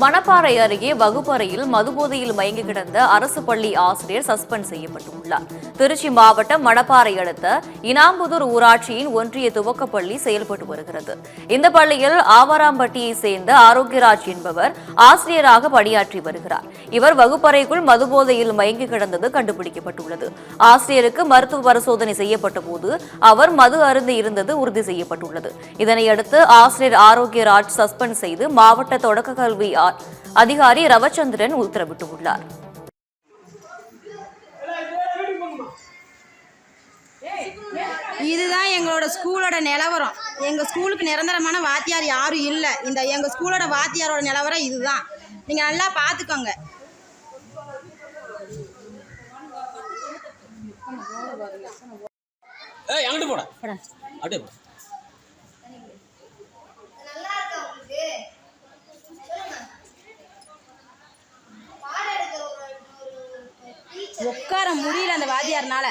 மணப்பாறை அருகே வகுப்பறையில் மதுபோதையில் மயங்கி கிடந்த அரசு பள்ளி ஆசிரியர் சஸ்பெண்ட் செய்யப்பட்டுள்ளார். திருச்சி மாவட்டம் மணப்பாறை அடுத்த இனாம்புதூர் ஊராட்சியின் ஒன்றிய துவக்கப்பள்ளி செயல்பட்டு வருகிறது. இந்த பள்ளியில் ஆவாராம்பட்டியை சேர்ந்த ஆரோக்கியராஜ் என்பவர் ஆசிரியராக பணியாற்றி வருகிறார். இவர் வகுப்பறைக்குள் மதுபோதையில் மயங்கி கிடந்தது கண்டுபிடிக்கப்பட்டுள்ளது. ஆசிரியருக்கு மருத்துவ பரிசோதனை செய்யப்பட்ட போது அவர் மது அருந்தி இருந்தது உறுதி செய்யப்பட்டுள்ளது. இதனையடுத்து ஆசிரியர் ஆரோக்கியராஜ் சஸ்பெண்ட் செய்து மாவட்ட தொடக்க கல்வி அதிகாரி ரவச்சந்திரன் உத்தரவிட்டுள்ளார். இதுதான் எங்களோட ஸ்கூலோட நிலவரம். எங்க ஸ்கூலுக்கு நிரந்தரமான வாத்தியார் யாரும் இல்லை. இந்த எங்க ஸ்கூலோட வாத்தியாரோட நிலவரம் இதுதான். நீங்க நல்லா பாத்துக்கோங்க. உட்கார முடியல அந்த வாத்தியார்னால.